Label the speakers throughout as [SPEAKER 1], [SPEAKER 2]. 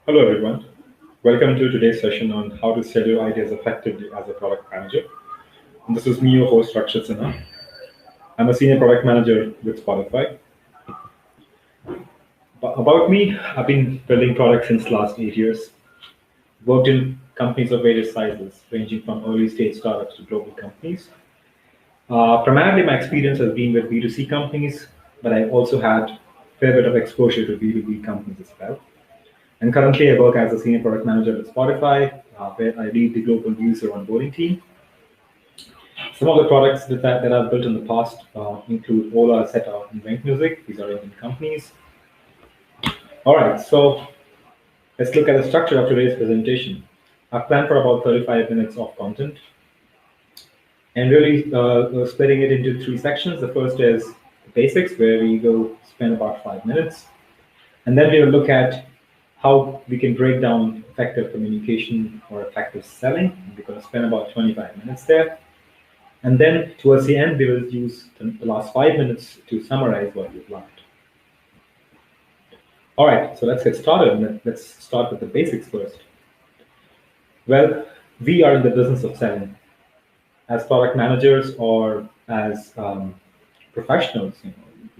[SPEAKER 1] Hello, everyone. Welcome to today's session on how to sell your ideas effectively as a product manager. And this is me, your host, Rakshit Sinha. I'm a senior product manager with Spotify. About me, I've been building products since last 8 years. Worked in companies of various sizes, ranging from early stage startups to global companies. Primarily, my experience has been with B2C companies, but I also had a fair bit of exposure to B2B companies as well. And currently, I work as a senior product manager at Spotify, where I lead the global user onboarding team. Some of the products that I've built in the past include Ola, Zeta, and Bank Music. These are Indian companies. All right, so let's look at the structure of today's presentation. I've planned for about 35 minutes of content and really splitting it into three sections. The first is the basics, where we go spend about 5 minutes. And then we will look at how we can break down effective communication or effective selling. We're going to spend about 25 minutes there. And then towards the end, we will use the last 5 minutes to summarize what we've learned. All right, so let's get started. Let's start with the basics first. Well, we are in the business of selling. As product managers or as professionals,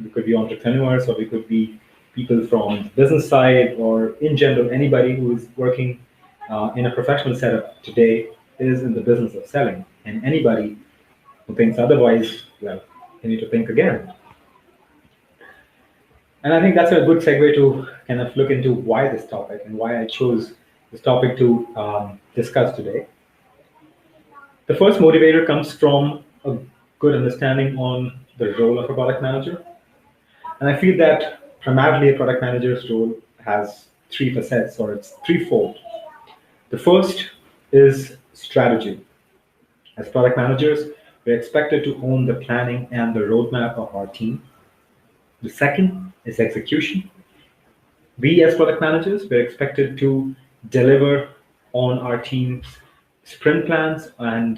[SPEAKER 1] we could be entrepreneurs or we could be people from the business side, or in general, anybody who is working in a professional setup today is in the business of selling. And anybody who thinks otherwise, well, you need to think again. And I think that's a good segue to kind of look into why this topic and why I chose this topic to discuss today. The first motivator comes from a good understanding on the role of a product manager. And I feel that primarily a product manager's role has three facets, or it's threefold. The first is strategy. As product managers, we're expected to own the planning and the roadmap of our team. The second is execution. We as product managers, we're expected to deliver on our team's sprint plans and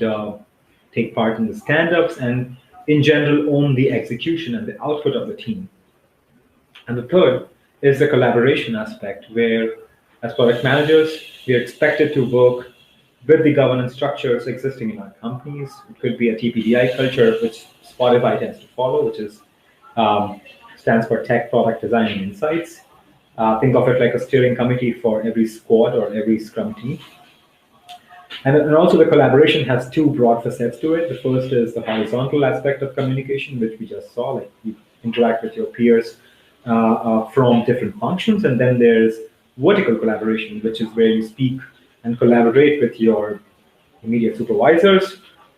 [SPEAKER 1] take part in the stand-ups and in general own the execution and the output of the team. And the third is the collaboration aspect, where as product managers, we are expected to work with the governance structures existing in our companies. It could be a TPDI culture, which Spotify tends to follow, which is stands for Tech Product Design and Insights. Think of it like a steering committee for every squad or every scrum team. And also the collaboration has two broad facets to it. The first is the horizontal aspect of communication, which we just saw, like you interact with your peers from different functions. And then there's vertical collaboration, which is where you speak and collaborate with your immediate supervisors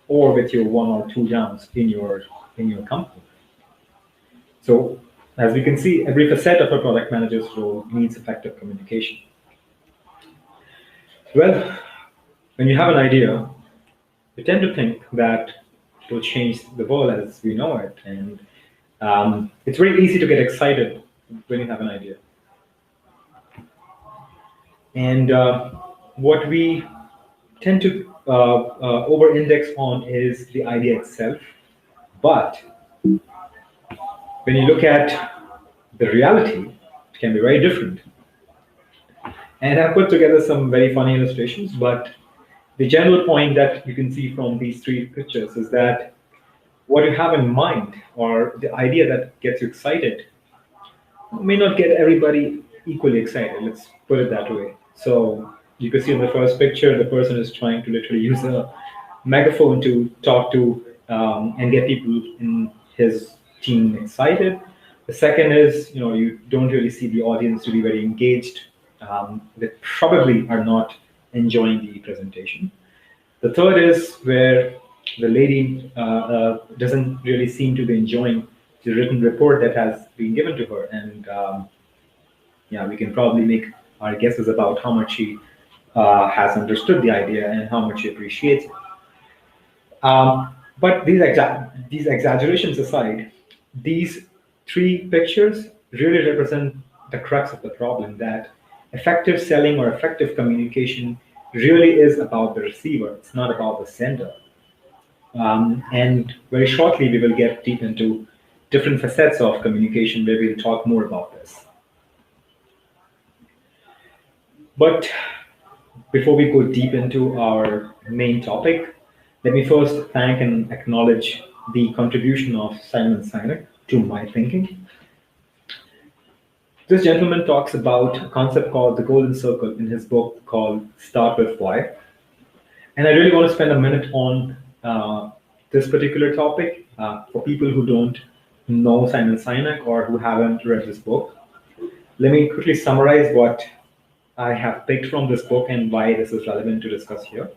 [SPEAKER 1] or with your one or two downs in your company. So as we can see, every facet of a product manager's role needs effective communication. Well, when you have an idea, you tend to think that it will change the world as we know it. And it's very easy to get excited when you have an idea. And what we tend to over-index on is the idea itself. But when you look at the reality, it can be very different. And I've put together some very funny illustrations, but the general point that you can see from these three pictures is that what you have in mind or the idea that gets you excited may not get everybody equally excited. Let's put it that way. So you can see in the first picture, the person is trying to literally use a megaphone to talk to and get people in his team excited. The second is, you don't really see the audience to be very engaged. They probably are not enjoying the presentation. The third is where the lady doesn't really seem to be enjoying the written report that has been given to her. And we can probably make our guesses about how much she has understood the idea and how much she appreciates it. But these exaggerations aside, these three pictures really represent the crux of the problem, that effective selling or effective communication really is about the receiver. It's not about the sender. And very shortly, we will get deep into different facets of communication where we'll talk more about this. But before we go deep into our main topic, let me first thank and acknowledge the contribution of Simon Sinek to my thinking. This gentleman talks about a concept called the golden circle in his book called Start with Why. And I really want to spend a minute on this particular topic for people who don't know Simon Sinek or who haven't read this book. Let me quickly summarize what I have picked from this book and why this is relevant to discuss here.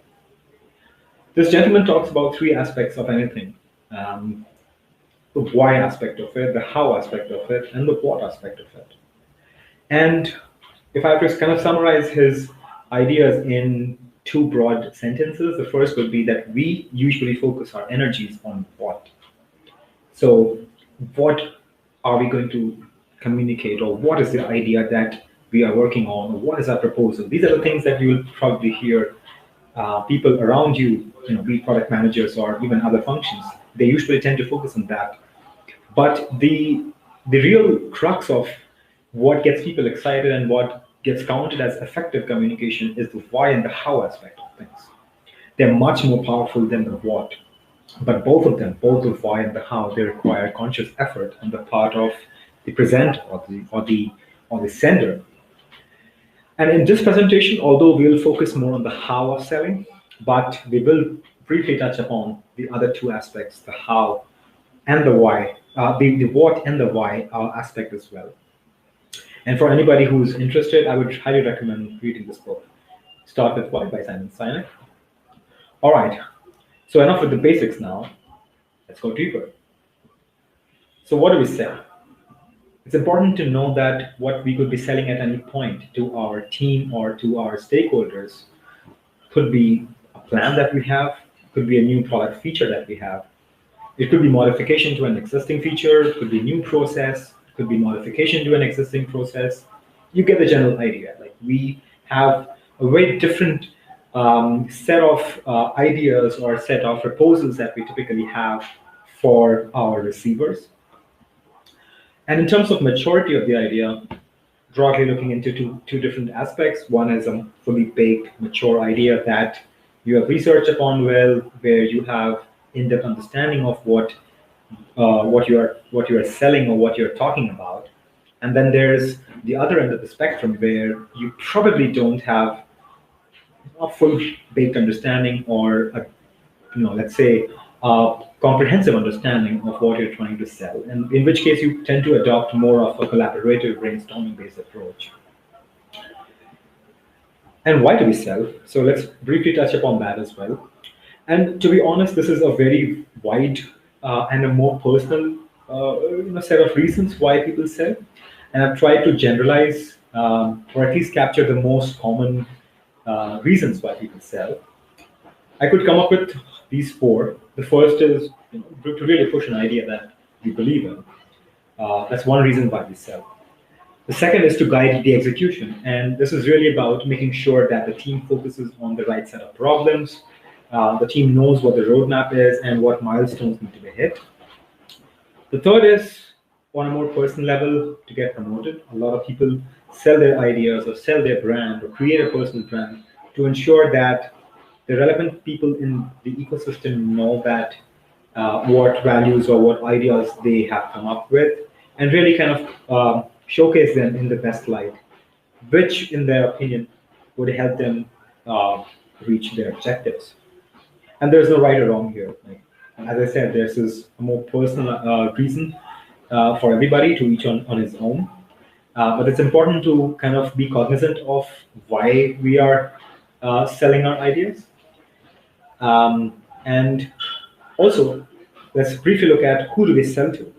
[SPEAKER 1] This gentleman talks about three aspects of anything: the why aspect of it, the how aspect of it, and the what aspect of it. And if I have to kind of summarize his ideas in two broad sentences, the first would be that we usually focus our energies on what. So, what are we going to communicate, or what is the idea that we are working on, or what is our proposal? These are the things that you will probably hear people around you, be it product managers or even other functions. They usually tend to focus on that. But the real crux of what gets people excited and what gets counted as effective communication is the why and the how aspect of things. They're much more powerful than the what. But both of them, both the why and the how, they require conscious effort on the part of the presenter or the sender. And in this presentation, although we'll focus more on the how of selling, but we will briefly touch upon the other two aspects, the how and the why, the what and the why aspect as well. And for anybody who's interested, I would highly recommend reading this book, Start with Why by Simon Sinek. All right, so enough with the basics now. Let's go deeper. So what do we sell? It's important to know that what we could be selling at any point to our team or to our stakeholders could be a plan that we have, could be a new product feature that we have. It could be modification to an existing feature, it could be new process, it could be modification to an existing process. You get the general idea. Like, we have a very different set of ideas or set of proposals that we typically have for our receivers. And in terms of maturity of the idea, broadly looking into two different aspects. One is a fully baked, mature idea that you have researched upon well, where you have in-depth understanding of what you are selling or what you're talking about. And then there's the other end of the spectrum where you probably don't have a full baked understanding or let's say a comprehensive understanding of what you're trying to sell, and in which case you tend to adopt more of a collaborative brainstorming based approach. And why do we sell? So let's briefly touch upon that as well. And to be honest, this is a very wide and a more personal set of reasons why people sell. And I've tried to generalize or at least capture the most common reasons why people sell. I could come up with these four. The first is to really push an idea that we believe in. That's one reason why we sell. The second is to guide the execution. And this is really about making sure that the team focuses on the right set of problems. The team knows what the roadmap is and what milestones need to be hit. The third is on a more personal level, to get promoted. A lot of people sell their ideas or sell their brand or create a personal brand to ensure that the relevant people in the ecosystem know that what values or what ideas they have come up with, and really kind of showcase them in the best light, which in their opinion would help them reach their objectives. And there's no right or wrong here. Like, as I said, this is a more personal reason for everybody, to each on his own. But it's important to kind of be cognizant of why we are selling our ideas. And also, let's briefly look at who do we sell to.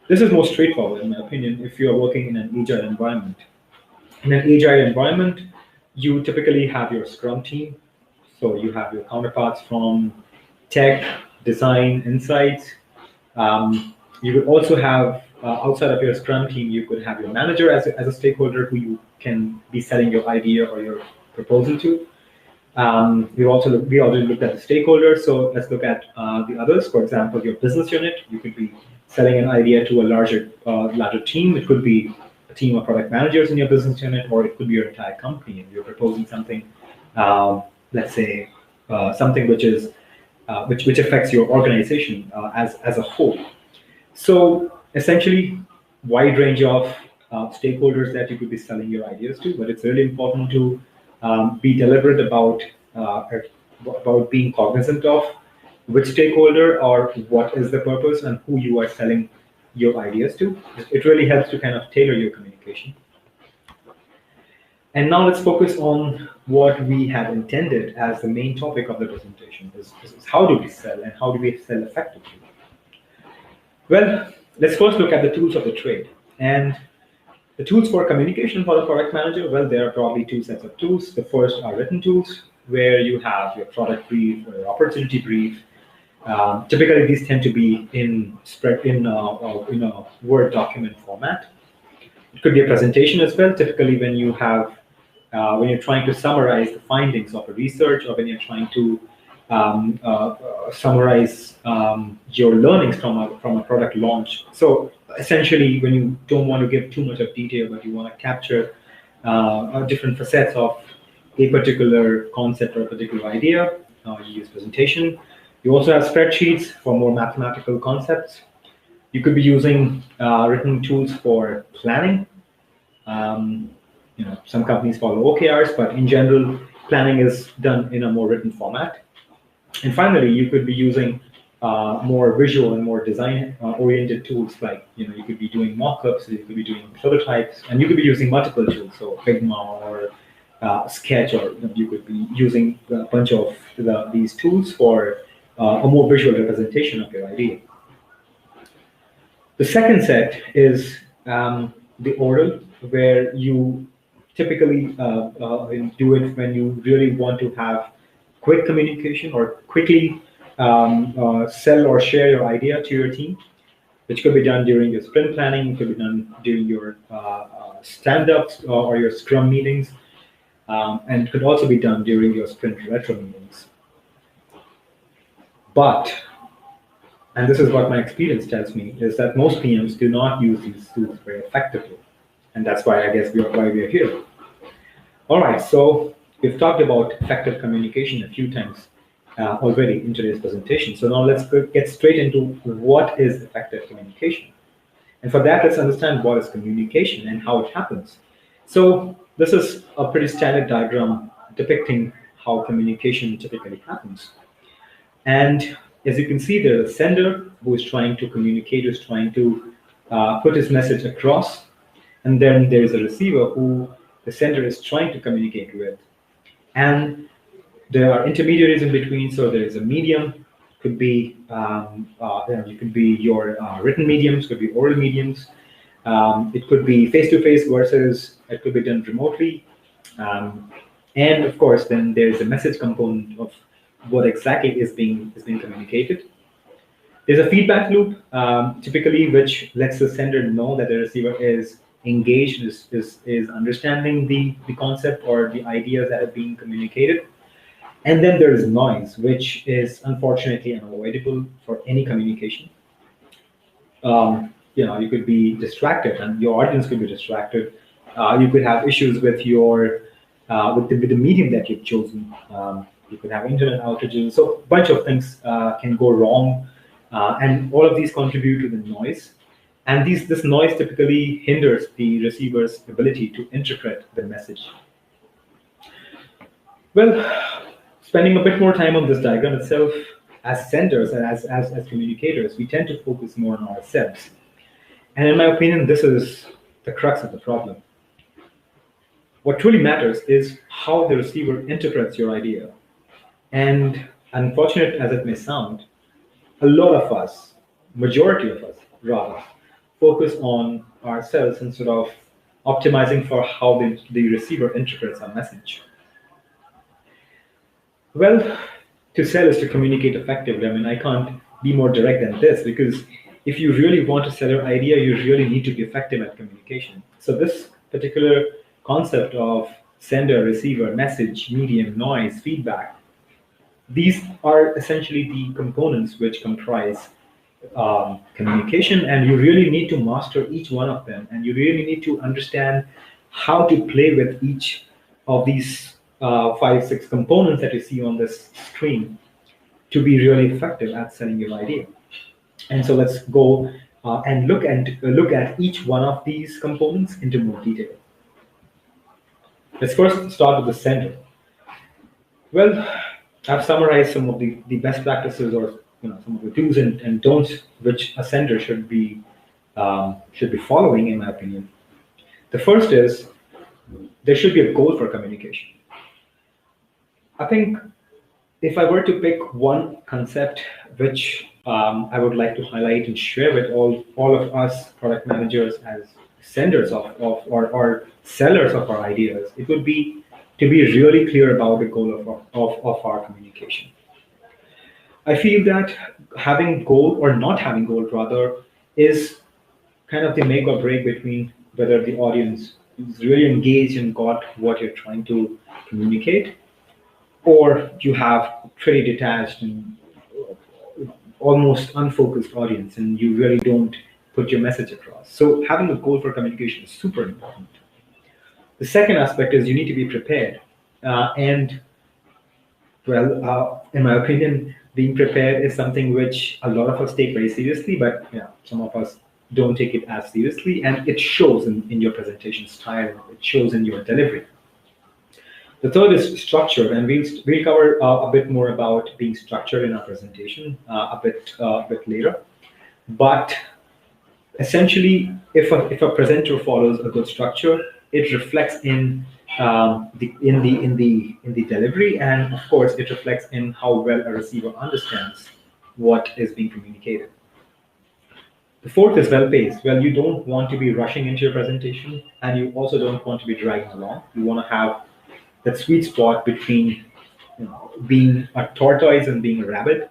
[SPEAKER 1] This is more straightforward, in my opinion, if you are working in an agile environment. In an agile environment, you typically have your Scrum team. So you have your counterparts from tech, design, insights. You would also have, outside of your Scrum team, you could have your manager as a stakeholder who you can be selling your idea or your proposal to. We already looked at the stakeholders, so let's look at the others. For example, your business unit, you could be selling an idea to a larger team. It could be a team of product managers in your business unit, or it could be your entire company, and you're proposing something, let's say, something which is which affects your organization as a whole. So essentially, wide range of stakeholders that you could be selling your ideas to, but it's really important to be deliberate uh, about being cognizant of which stakeholder or what is the purpose and who you are selling your ideas to. It really helps to kind of tailor your communication. And now let's focus on what we have intended as the main topic of the presentation, is how do we sell and how do we sell effectively? Well, let's first look at the tools of the trade. And the tools for communication for the product manager, well, there are probably two sets of tools. The first are written tools, where you have your product brief or your opportunity brief. Typically, these tend to be in a Word document format. It could be a presentation as well. Typically, when you're trying to summarize the findings of a research, or when you're trying to summarize your learnings from a product launch. So essentially, when you don't want to give too much of detail, but you want to capture different facets of a particular concept or a particular idea, you use presentation. You also have spreadsheets for more mathematical concepts. You could be using written tools for planning. Some companies follow OKRs, but in general, planning is done in a more written format. And finally, you could be using more visual and more design-oriented tools, like you could be doing mock-ups, you could be doing prototypes, and you could be using multiple tools, so Figma or Sketch, or you could be using a bunch of these tools for a more visual representation of your idea. The second set is the oral, where you typically do it when you really want to have quick communication or quickly sell or share your idea to your team, which could be done during your sprint planning, could be done during your stand-ups or your scrum meetings, and could also be done during your sprint retro meetings. But, and this is what my experience tells me, is that most PMs do not use these tools very effectively. And that's why I guess why we are here. All right, so we've talked about effective communication a few times already in today's presentation. So now let's get straight into what is effective communication. And for that, let's understand what is communication and how it happens. So this is a pretty standard diagram depicting how communication typically happens. And as you can see, there's a sender who is trying to communicate, who is trying to put his message across. And then there's a receiver who the sender is trying to communicate with. And there are intermediaries in between. So there is a medium, could be it could be your written mediums, could be oral mediums. It could be face-to-face versus it could be done remotely. And of course, then there's a message component of what exactly is being communicated. There's a feedback loop, typically, which lets the sender know that the receiver is engaged, is understanding the concept or the ideas that are being communicated. And then there is noise, which is unfortunately unavoidable for any communication. You could be distracted, and your audience could be distracted. You could have issues with your with the medium that you've chosen. You could have internet outages. So a bunch of things can go wrong, and all of these contribute to the noise. And this noise typically hinders the receiver's ability to interpret the message. Well, spending a bit more time on this diagram itself, as senders and as communicators, we tend to focus more on ourselves. And in my opinion, this is the crux of the problem. What truly matters is how the receiver interprets your idea. And unfortunate as it may sound, a lot of us, majority of us rather, focus on ourselves instead of optimizing for how the receiver interprets our message. Well, to sell is to communicate effectively. I mean, I can't be more direct than this, because if you really want to sell your idea, you really need to be effective at communication. So this particular concept of sender, receiver, message, medium, noise, feedback, these are essentially the components which comprise communication, and you really need to master each one of them, and you really need to understand how to play with each of these five, six components that you see on this screen to be really effective at selling your idea. And so let's go and look at each one of these components into more detail. Let's first start with the sender. Well, I've summarized some of the best practices, or some of the do's and don'ts which a sender should be following, in my opinion. The first is there should be a goal for communication. I think if I were to pick one concept which I would like to highlight and share with all of us product managers as senders or sellers of our ideas, it would be to be really clear about the goal of our communication. I feel that having goal or not having goal rather is kind of the make or break between whether the audience is really engaged and got what you're trying to communicate, or you have pretty detached and almost unfocused audience and you really don't put your message across. So having a goal for communication is super important. The second aspect is you need to be prepared. And well, in my opinion, being prepared is something which a lot of us take very seriously, but some of us don't take it as seriously, and it shows in your presentation style, it shows in your delivery. The third is structure, and we'll cover a bit more about being structured in our presentation a bit later. But essentially, if a presenter follows a good structure, it reflects in the delivery, and of course, it reflects in how well a receiver understands what is being communicated. The fourth is well-paced. Well, you don't want to be rushing into your presentation, and you also don't want to be dragging along. You want to have that sweet spot between being a tortoise and being a rabbit.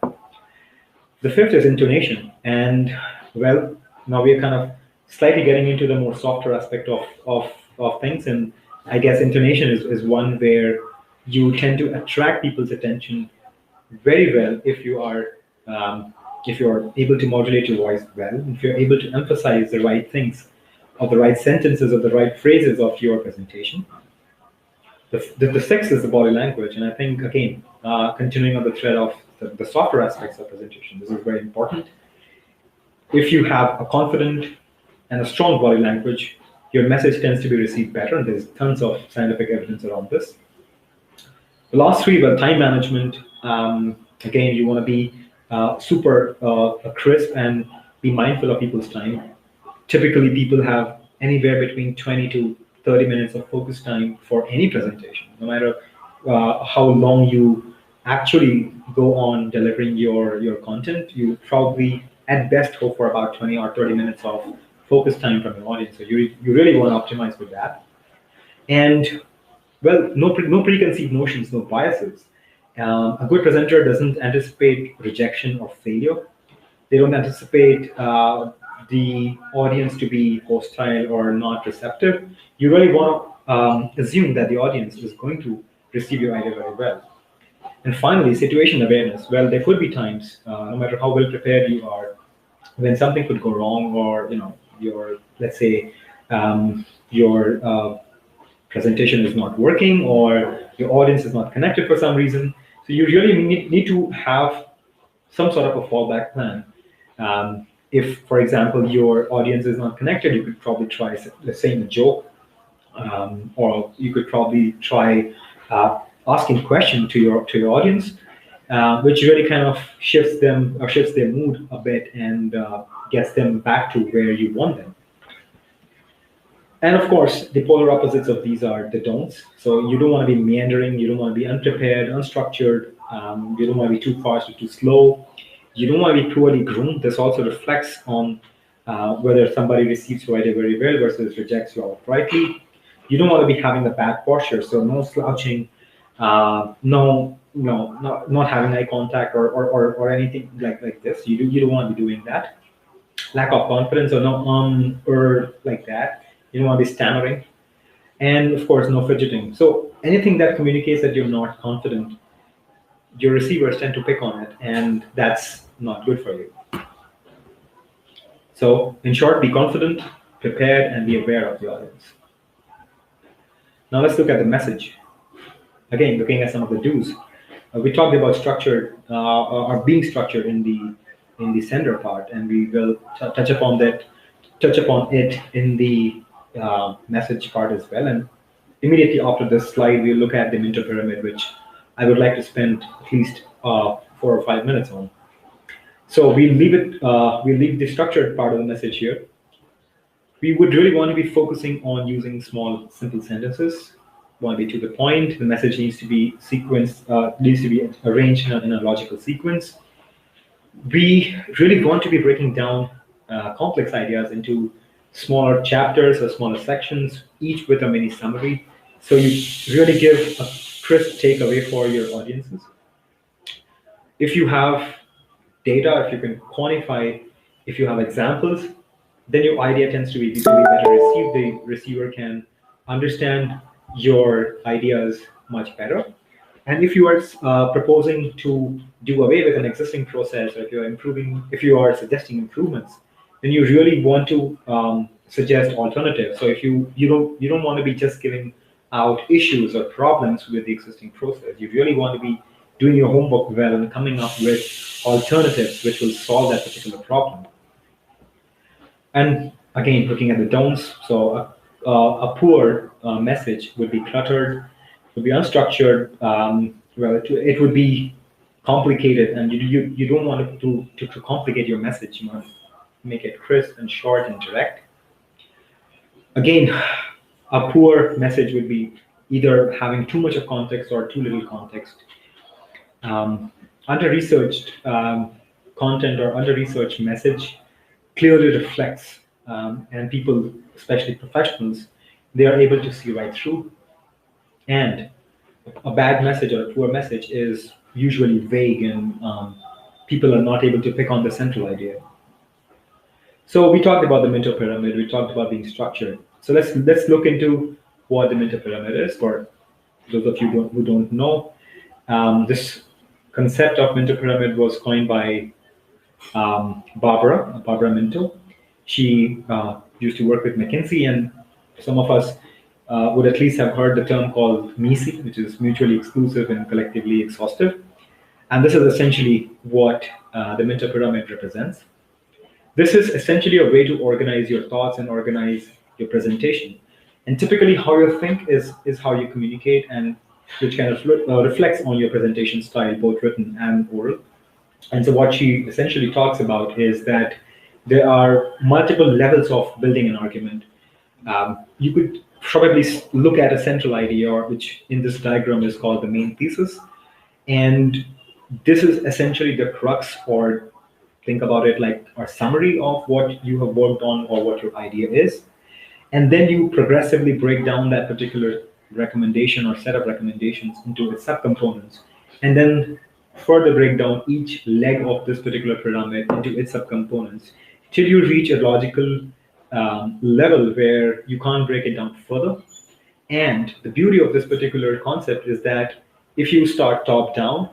[SPEAKER 1] The fifth is intonation, and well, now we are kind of slightly getting into the more softer aspect of things, and I guess intonation is one where you tend to attract people's attention very well if you are able to modulate your voice well, if you're able to emphasize the right things, or the right sentences, or the right phrases of your presentation. The sixth is the body language, and I think again, continuing on the thread of the softer aspects of presentation, this is very important. If you have a confident and a strong body language, your message tends to be received better, and there's tons of scientific evidence around this. The last three were time management. Again, you want to be super crisp and be mindful of people's time. Typically, people have anywhere between 20 to 30 minutes of focus time for any presentation. No matter how long you actually go on delivering your content, you probably at best hope for about 20 or 30 minutes of focus time from your audience. So you really want to optimize with that. And well, no preconceived notions, no biases. A good presenter doesn't anticipate rejection or failure. They don't anticipate the audience to be hostile or not receptive. You really want to assume that the audience is going to receive your idea very well. And finally, situation awareness. Well, there could be times, no matter how well prepared you are, when something could go wrong, or your, let's say, your presentation is not working, or your audience is not connected for some reason. So you really need to have some sort of a fallback plan. If, for example, your audience is not connected, you could probably try saying a joke, or you could probably try asking a question to your audience, which really kind of shifts their mood a bit and gets them back to where you want them. And of course, the polar opposites of these are the don'ts. So you don't want to be meandering, you don't want to be unprepared, unstructured, you don't want to be too fast or too slow, you don't want to be poorly groomed. This also reflects on whether somebody receives your idea very well versus rejects you outrightly. You don't want to be having a bad posture, so no slouching, not having eye contact or anything like this. You don't want to be doing that. Lack of confidence, or or like that. You don't want to be stammering, and of course, no fidgeting. So anything that communicates that you're not confident, your receivers tend to pick on it, and that's not good for you. So in short, be confident, prepared, and be aware of the audience. Now let's look at the message. Again, looking at some of the do's. We talked about structured or being structured in the sender part, and we will touch upon that, touch upon it in the message part as well. And immediately after this slide, we'll look at the Minto Pyramid, which I would like to spend at least 4 or 5 minutes on. So we'll leave it. We'll leave the structured part of the message here. We would really want to be focusing on using small, simple sentences. Want to be to the point. The message needs to be sequenced, needs to be arranged in a logical sequence. We really want to be breaking down complex ideas into smaller chapters or smaller sections, each with a mini summary. So you really give a crisp takeaway for your audiences. If you have data, if you can quantify, if you have examples, then your idea tends to be visually better received. The receiver can understand your ideas much better. And if you are proposing to do away with an existing process, or if you are suggesting improvements, then you really want to suggest alternatives. So if you don't want to be just giving out issues or problems with the existing process, you really want to be doing your homework well and coming up with alternatives which will solve that particular problem. And again, looking at the don'ts, so a poor message would be cluttered, would be unstructured. It would be complicated, and you don't want to complicate your message. You want to make it crisp and short and direct. Again, a poor message would be either having too much of context or too little context. Under-researched content or under-researched message clearly reflects, and people, especially professionals, they are able to see right through. And a bad message or a poor message is usually vague, and people are not able to pick on the central idea. So we talked about the Minto Pyramid. We talked about being structured. So let's look into what the Minto Pyramid is for those of you who don't know. This concept of Minto Pyramid was coined by Barbara Minto. She used to work with McKinsey, and some of us would at least have heard the term called MISI, which is mutually exclusive and collectively exhaustive. And this is essentially what the Minto Pyramid represents. This is essentially a way to organize your thoughts and organize your presentation. And typically how you think is how you communicate, and which kind of reflects on your presentation style, both written and oral. And so what she essentially talks about is that there are multiple levels of building an argument. You could probably look at a central idea, or which in this diagram is called the main thesis. And this is essentially the crux, or think about it like a summary of what you have worked on or what your idea is. And then you progressively break down that particular recommendation or set of recommendations into its subcomponents, and then further break down each leg of this particular pyramid into its subcomponents till you reach a logical level where you can't break it down further. And the beauty of this particular concept is that if you start top down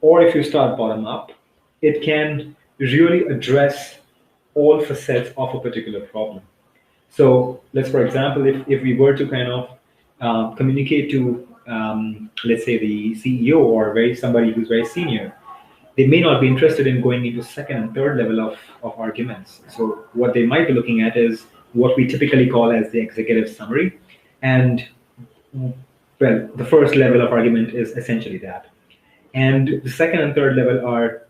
[SPEAKER 1] or if you start bottom up, it can really address all facets of a particular problem. So let's, for example, if we were to kind of communicate to, let's say, the CEO or somebody who's very senior, they may not be interested in going into second and third level of arguments. So what they might be looking at is what we typically call as the executive summary. And well, the first level of argument is essentially that. And the second and third level are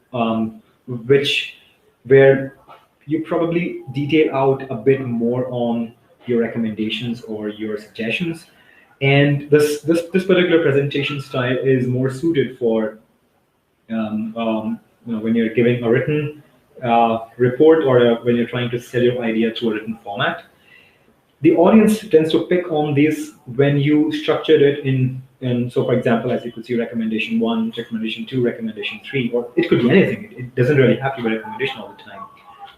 [SPEAKER 1] where you probably detail out a bit more on your recommendations or your suggestions. And this particular presentation style is more suited for when you're giving a written report, or when you're trying to sell your idea to a written format. The audience tends to pick on this when you structured it in so for example, as you could see, recommendation 1, recommendation 2, recommendation 3, or it could be anything. It doesn't really have to be a recommendation all the time.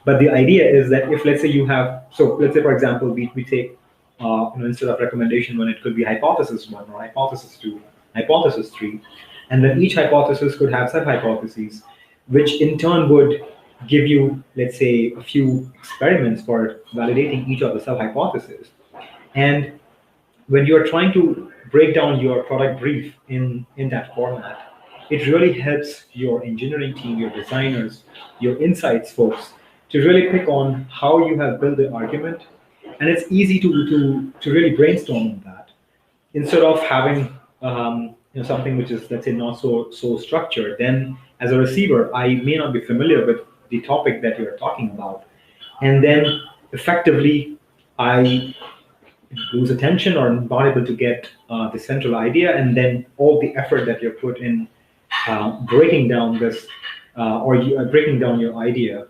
[SPEAKER 1] But the idea is that if, let's say, you have, so let's say, for example, we take, instead of recommendation 1, it could be hypothesis 1 or hypothesis 2, hypothesis 3. And then each hypothesis could have sub-hypotheses, which in turn would give you, let's say, a few experiments for validating each of the sub hypotheses. And when you're trying to break down your product brief in that format, it really helps your engineering team, your designers, your insights folks to really pick on how you have built the argument. And it's easy to really brainstorm on that instead of having something which is, let's say, not so structured. Then as a receiver, I may not be familiar with the topic that you're talking about, and then effectively I lose attention or not able to get the central idea, and then all the effort that you put in breaking down this or breaking down your idea,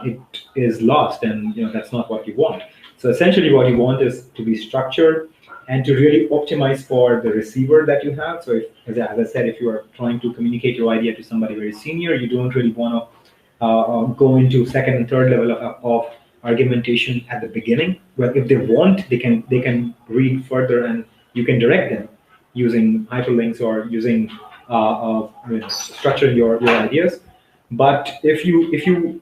[SPEAKER 1] it is lost, and that's not what you want. So essentially, what you want is to be structured and to really optimize for the receiver that you have. So, as I said, if you are trying to communicate your idea to somebody very senior, you don't really want to go into second and third level of argumentation at the beginning. Well, if they want, they can read further, and you can direct them using hyperlinks or using structuring your ideas. But if you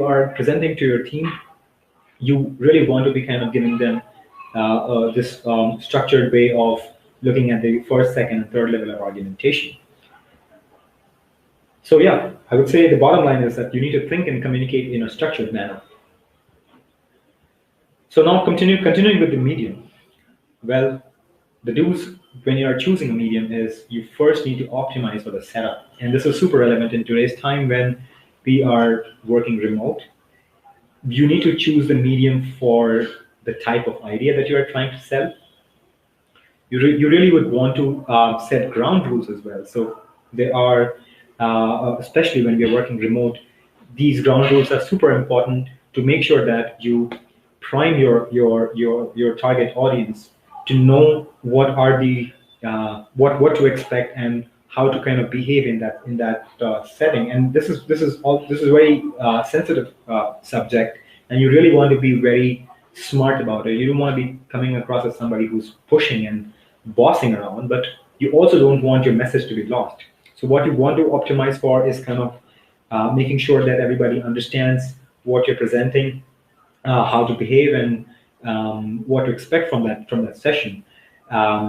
[SPEAKER 1] are presenting to your team, you really want to be kind of giving them this structured way of looking at the first, second, and third level of argumentation. So yeah, I would say the bottom line is that you need to think and communicate in a structured manner. So now continuing with the medium. Well, the do's when you are choosing a medium is you first need to optimize for the setup. And this is super relevant in today's time when we are working remote. You need to choose the medium for the type of idea that you are trying to sell. You really would want to set ground rules as well. So there are, especially when we are working remote, these ground rules are super important to make sure that you prime your target audience to know what are the what to expect and how to kind of behave in that setting. And this is very sensitive subject, and you really want to be very smart about it. You don't want to be coming across as somebody who's pushing and bossing around, but you also don't want your message to be lost. So what you want to optimize for is kind of making sure that everybody understands what you're presenting, how to behave, and what to expect from that session.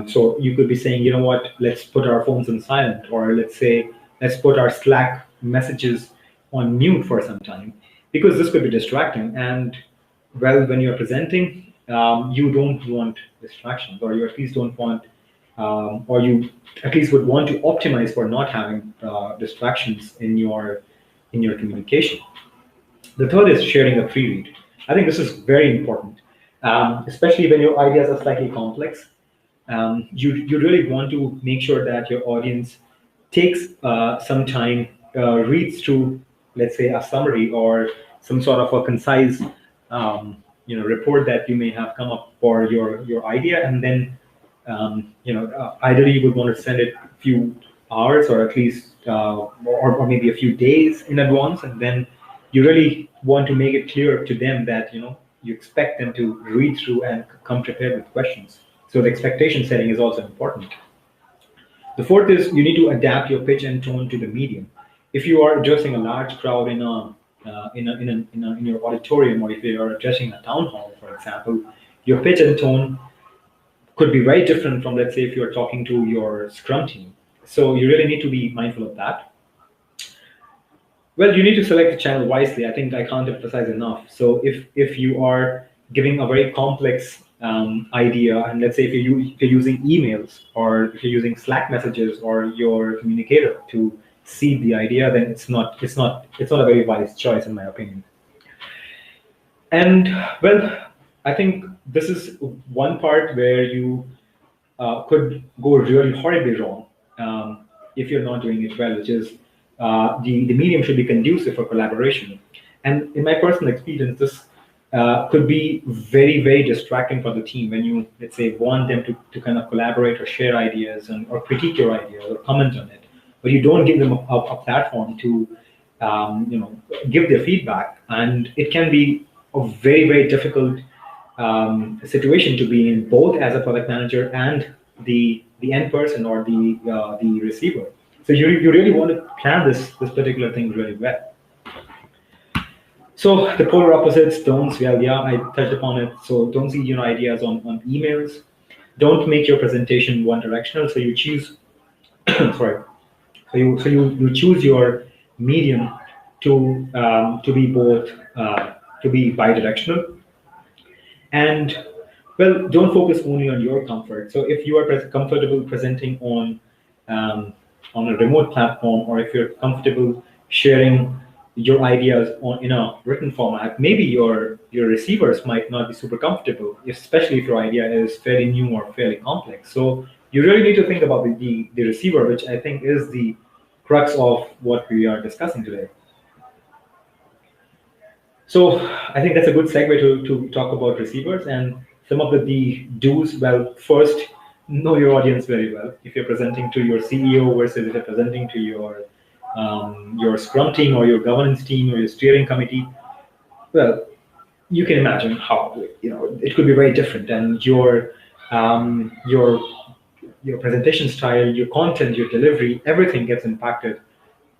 [SPEAKER 1] So you could be saying, you know what, let's put our phones on silent, or let's put our Slack messages on mute for some time, because this could be distracting. And well, when you're presenting, you don't want distractions, or you at least don't want, or you at least would want to optimize for not having distractions in your communication. The third is sharing a pre-read. I think this is very important, especially when your ideas are slightly complex. You really want to make sure that your audience takes some time, reads through, let's say, a summary or some sort of a concise report that you may have come up for your idea, and then ideally you would want to send it a few hours, or at least or maybe a few days in advance, and then you really want to make it clear to them that you expect them to read through and come prepared with questions. So the expectation setting is also important. The fourth is you need to adapt your pitch and tone to the medium. If you are addressing a large crowd in your auditorium, or if you are addressing a town hall, for example, your pitch and tone could be very different from, let's say, if you're talking to your Scrum team. So you really need to be mindful of that. Well, you need to select the channel wisely. I think I can't emphasize enough. So if you are giving a very complex idea, and let's say if you're using emails, or if you're using Slack messages or your communicator to seed the idea, then it's not a very wise choice, in my opinion. And well, I think this is one part where you could go really horribly wrong if you're not doing it well, which is the medium should be conducive for collaboration. And in my personal experience, this could be very, very distracting for the team when you, let's say, want them to kind of collaborate or share ideas or critique your ideas or comment on it, but you don't give them a platform to give their feedback. And it can be a very, very difficult situation to be in, both as a product manager and the end person or the receiver. So you really want to plan this particular thing really well. So the polar opposites, don'ts, well, yeah, I touched upon it. So don't see ideas on emails. Don't make your presentation one directional. So you choose, sorry, you choose your medium to be both to be bidirectional. And well, don't focus only on your comfort. So if you are comfortable presenting um, on a remote platform, or if you're comfortable sharing your ideas in a written format, maybe your receivers might not be super comfortable, especially if your idea is fairly new or fairly complex. So you really need to think about the receiver, which I think is the crux of what we are discussing today. So I think that's a good segue to talk about receivers and some of the do's. Well, first, know your audience very well. If you're presenting to your CEO versus if you're presenting to your Scrum team or your governance team or your steering committee, well, you can imagine how it could be very different, and your presentation style, your content, your delivery, everything gets impacted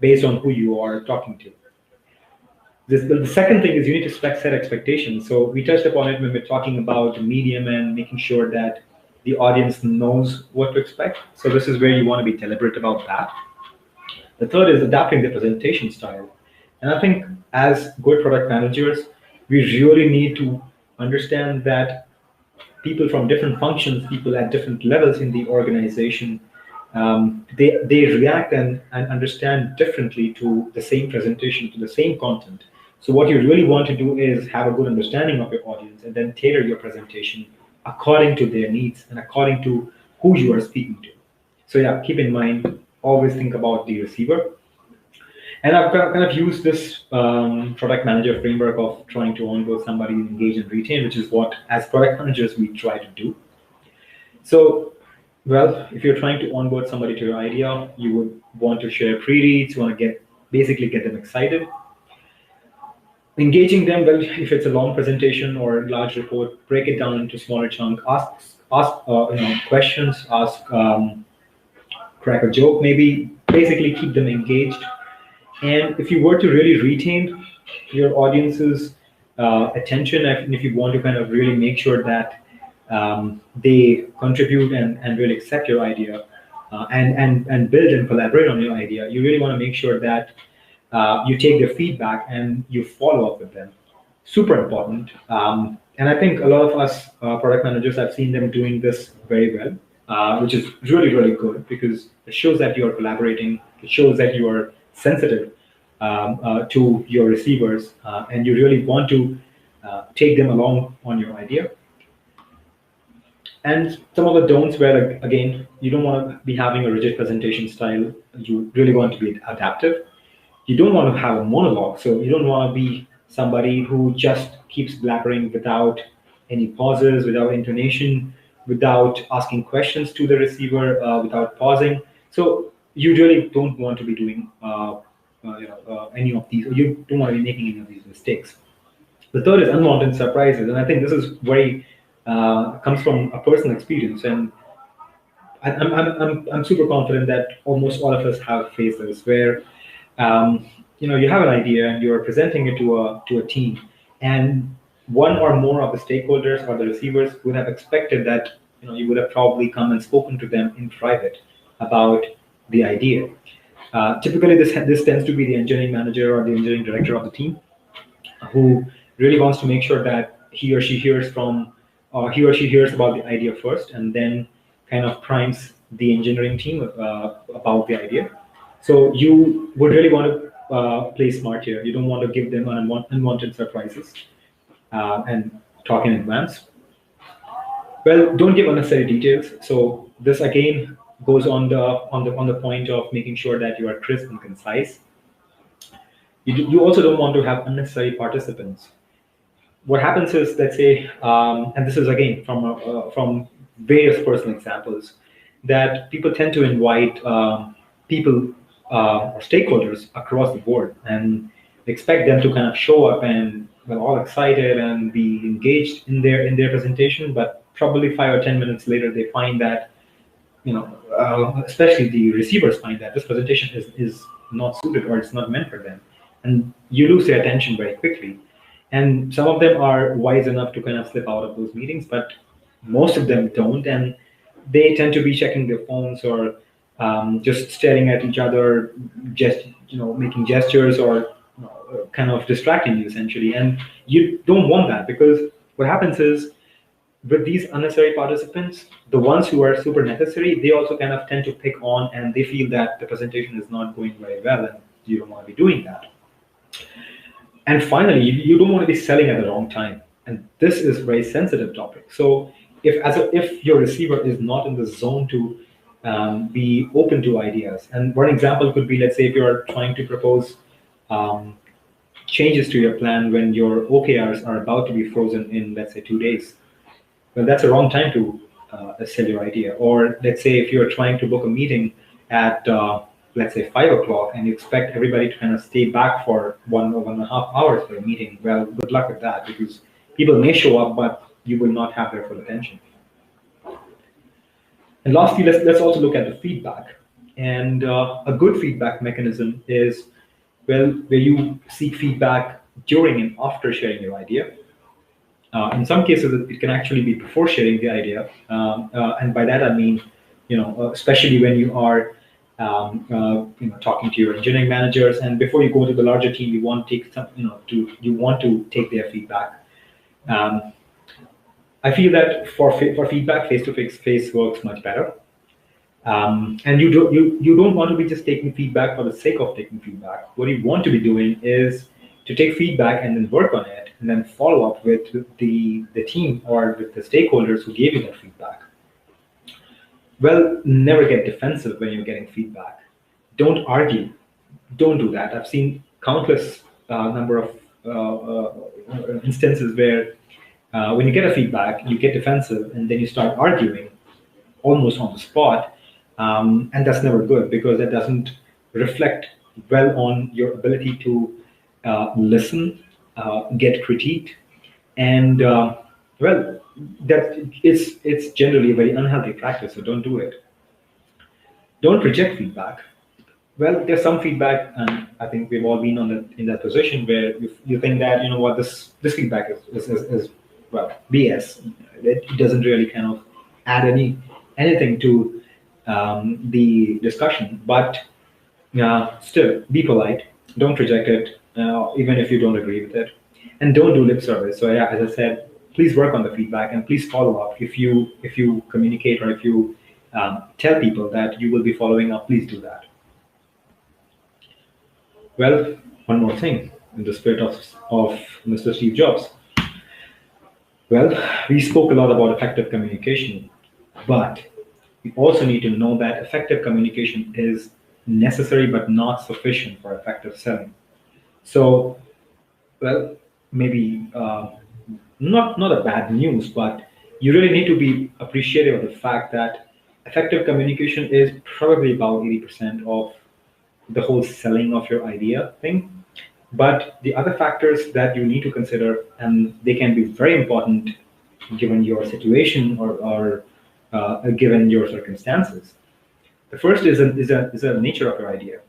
[SPEAKER 1] based on who you are talking to. The second thing is you need to set expectations. So we touched upon it when we're talking about the medium and making sure that the audience knows what to expect. So this is where you want to be deliberate about that. The third is adapting the presentation style. And I think as good product managers, we really need to understand that people from different functions, people at different levels in the organization, they react and understand differently to the same presentation, to the same content. So what you really want to do is have a good understanding of your audience and then tailor your presentation according to their needs and according to who you are speaking to. So yeah, keep in mind, always think about the receiver. And I've kind of used this product manager framework of trying to onboard somebody, engage and retain, which is what, as product managers, we try to do. So, well, if you're trying to onboard somebody to your idea, you would want to share pre-reads, you want to basically get them excited. Engaging them, well, if it's a long presentation or a large report, break it down into smaller chunks. Ask questions. Crack a joke, maybe. Basically, keep them engaged. And if you were to really retain your audience's attention, and if you want to kind of really make sure that they contribute and really accept your idea and build and collaborate on your idea, you really want to make sure that you take their feedback and you follow up with them. Super important. And I think a lot of us product managers, I've seen them doing this very well, which is really, really good because it shows that you are collaborating. It shows that you are sensitive to your receivers and you really want to take them along on your idea. And some of the don'ts were, like, again, you don't want to be having a rigid presentation style. You really want to be adaptive. You don't want to have a monologue. So you don't want to be somebody who just keeps blabbering without any pauses, without intonation, without asking questions to the receiver, without pausing. So you really don't want to be doing any of these, or you don't want to be making any of these mistakes. The third is unwanted surprises, and I think this is very comes from a personal experience, and I'm super confident that almost all of us have faced this, where you have an idea and you're presenting it to a team, and one or more of the stakeholders or the receivers would have expected that you would have probably come and spoken to them in private about the idea. Typically, this tends to be the engineering manager or the engineering director of the team who really wants to make sure that he or she hears about the idea first, and then kind of primes the engineering team about the idea. So you would really want to play smart here. You don't want to give them unwanted surprises and talk in advance. Well, don't give unnecessary details. So this again goes on the point of making sure that you are crisp and concise. You also don't want to have unnecessary participants. What happens is, let's say, and this is again from various personal examples, that people tend to invite people or stakeholders across the board and expect them to kind of show up and all excited and be engaged in their presentation, but probably 5 or 10 minutes later they find that especially the receivers find that this presentation is not suited or it's not meant for them, and you lose their attention very quickly. And some of them are wise enough to kind of slip out of those meetings, but most of them don't, and they tend to be checking their phones or just staring at each other, just making gestures or kind of distracting you essentially. And you don't want that, because what happens is, with these unnecessary participants, the ones who are super necessary, they also kind of tend to pick on, and they feel that the presentation is not going very well, and you don't want to be doing that. And finally, you don't want to be selling at the wrong time. And this is a very sensitive topic. So if your receiver is not in the zone to be open to ideas, and one example could be, let's say if you're trying to propose um, changes to your plan when your OKRs are about to be frozen in, let's say, 2 days, well, that's a wrong time to sell your idea. Or let's say if you're trying to book a meeting at, let's say, 5 o'clock, and you expect everybody to kind of stay back for 1 or 1.5 hours for a meeting, well, good luck with that, because people may show up, but you will not have their full attention. And lastly, let's also look at the feedback. And a good feedback mechanism is, well, where you seek feedback during and after sharing your idea. In some cases, it can actually be before sharing the idea, and by that I mean, especially when you are, talking to your engineering managers, and before you go to the larger team, you want to take some, you want to take their feedback. I feel that for feedback, face works much better. And you don't want to be just taking feedback for the sake of taking feedback. What you want to be doing is to take feedback and then work on it, and then follow up with the team or with the stakeholders who gave you that feedback. Well, never get defensive when you're getting feedback. Don't argue. Don't do that. I've seen countless number of instances where when you get a feedback, you get defensive, and then you start arguing almost on the spot. And that's never good, because that doesn't reflect well on your ability to listen, get critiqued, and well, that it's generally a very unhealthy practice. So don't do it. Don't reject feedback. Well, there's some feedback, and I think we've all been in that position where you think that, what, this feedback is well, BS. It doesn't really kind of add anything to the discussion. But still, be polite. Don't reject it, even if you don't agree with it, and don't do lip service. So yeah, as I said, please work on the feedback, and please follow up. If you communicate, or if you tell people that you will be following up, please do that. Well, one more thing in the spirit of Mr. Steve Jobs. Well, we spoke a lot about effective communication, but we also need to know that effective communication is necessary but not sufficient for effective selling. So, well, maybe not a bad news, but you really need to be appreciative of the fact that effective communication is probably about 80% of the whole selling of your idea thing. But the other factors that you need to consider, and they can be very important given your situation, or given your circumstances. The first is a nature of your idea.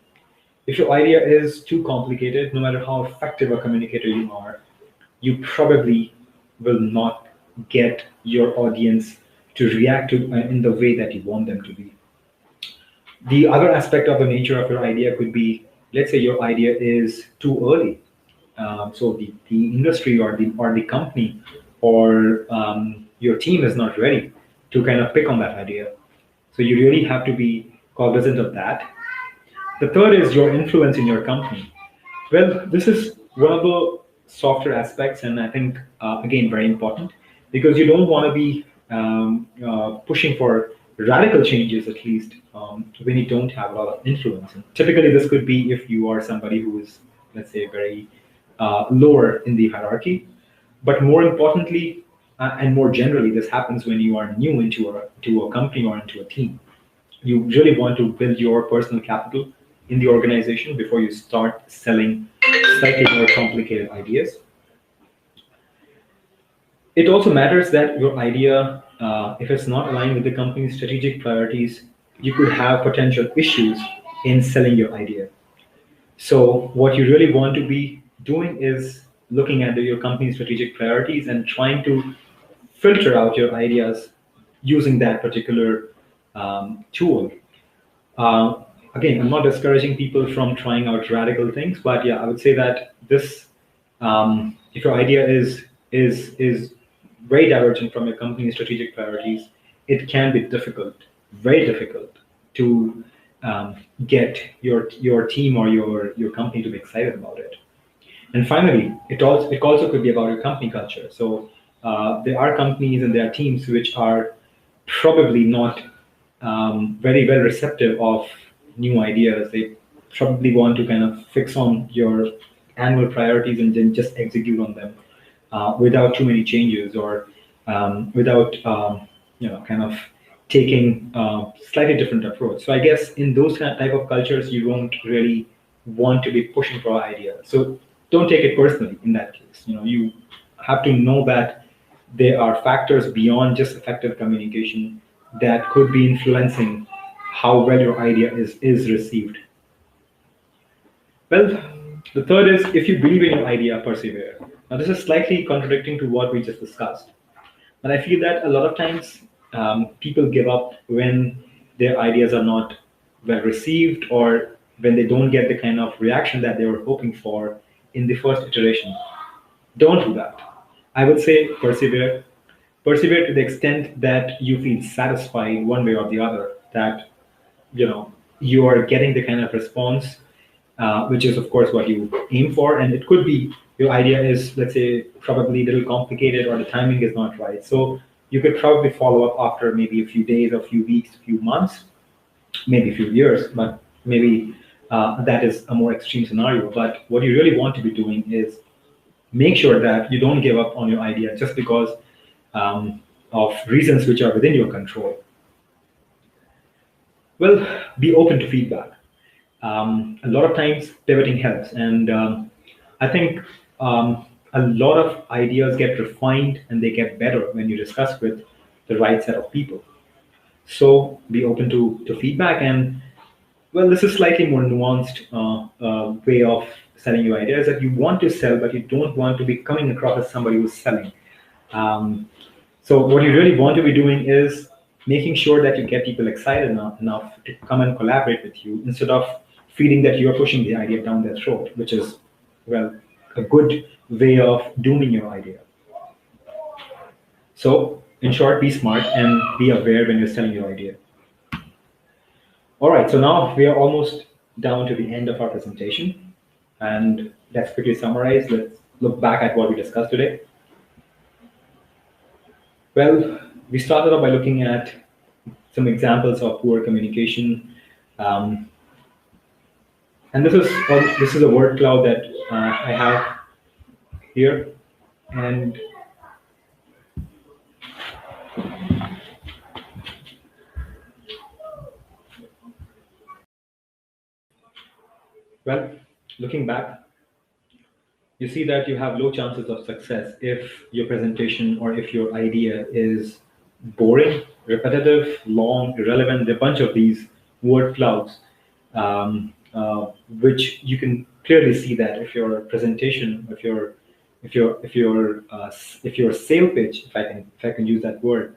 [SPEAKER 1] If your idea is too complicated, no matter how effective a communicator you are, you probably will not get your audience to react to in the way that you want them to be. The other aspect of the nature of your idea could be, let's say your idea is too early. So the industry, or the company, or your team is not ready to kind of pick on that idea. So you really have to be cognizant of that. The third is your influence in your company. Well, this is one of the softer aspects, and I think, again, very important, because you don't want to be pushing for radical changes, at least when you don't have a lot of influence. And typically, this could be if you are somebody who is, let's say, very lower in the hierarchy. But more importantly, and more generally, this happens when you are new into a company or into a team. You really want to build your personal capital in the organization before you start selling slightly more complicated ideas. It also matters that your idea, if it's not aligned with the company's strategic priorities, you could have potential issues in selling your idea. So what you really want to be doing is looking at your company's strategic priorities and trying to filter out your ideas using that particular tool. Uh, Again, I'm not discouraging people from trying out radical things, but yeah, I would say that this, if your idea is very divergent from your company's strategic priorities, it can be difficult, very difficult, to get your team or your company to be excited about it. And finally, it also could be about your company culture. So there are companies and there are teams which are probably not very well receptive of new ideas. They probably want to kind of fix on your annual priorities and then just execute on them without too many changes or without kind of taking slightly different approach. So I guess in those kind of type of cultures, you don't really want to be pushing for ideas. So don't take it personally in that case. You have to know that there are factors beyond just effective communication that could be influencing how well your idea is received. Well, the third is if you believe in your idea, persevere. Now, this is slightly contradicting to what we just discussed, but I feel that a lot of times people give up when their ideas are not well received or when they don't get the kind of reaction that they were hoping for in the first iteration. Don't do that. I would say persevere. Persevere to the extent that you feel satisfied one way or the other, that you are getting the kind of response which is of course what you aim for. And it could be your idea is, let's say, probably a little complicated or the timing is not right. So you could probably follow up after maybe a few days, a few weeks, a few months, maybe a few years, but maybe that is a more extreme scenario. But what you really want to be doing is make sure that you don't give up on your idea just because of reasons which are within your control. Well, be open to feedback. A lot of times pivoting helps, and I think a lot of ideas get refined and they get better when you discuss with the right set of people. So be open to feedback. And well, this is slightly more nuanced way of selling your ideas, that you want to sell but you don't want to be coming across as somebody who's selling. Um, so what you really want to be doing is making sure that you get people excited enough to come and collaborate with you instead of feeling that you're pushing the idea down their throat, which is, well, a good way of dooming your idea. So in short, be smart and be aware when you're selling your idea. All right, so now we are almost down to the end of our presentation. And let's quickly summarize. Let's look back at what we discussed today. Well, we started off by looking at some examples of poor communication. Um, and this is a word cloud that I have here. And well, looking back, you see that you have low chances of success if your presentation or if your idea is boring, repetitive, long, irrelevant, a bunch of these word clouds, which you can clearly see that if your presentation, if your sale pitch, if I can use that word,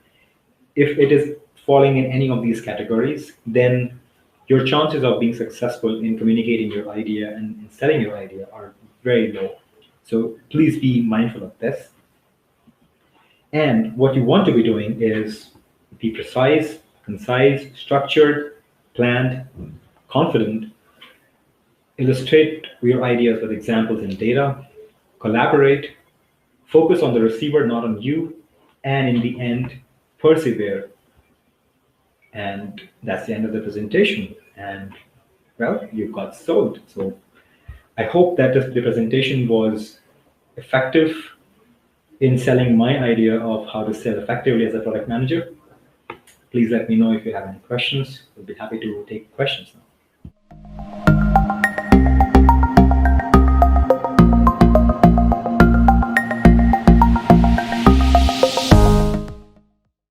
[SPEAKER 1] if it is falling in any of these categories, then your chances of being successful in communicating your idea and selling your idea are very low. So please be mindful of this. And what you want to be doing is be precise, concise, structured, planned, confident, illustrate your ideas with examples and data, collaborate, focus on the receiver, not on you, and in the end, persevere. And that's the end of the presentation. And well, you got sold. So I hope that the presentation was effective in selling my idea of how to sell effectively as a product manager. Please let me know if you have any questions. We'll be happy to take questions now.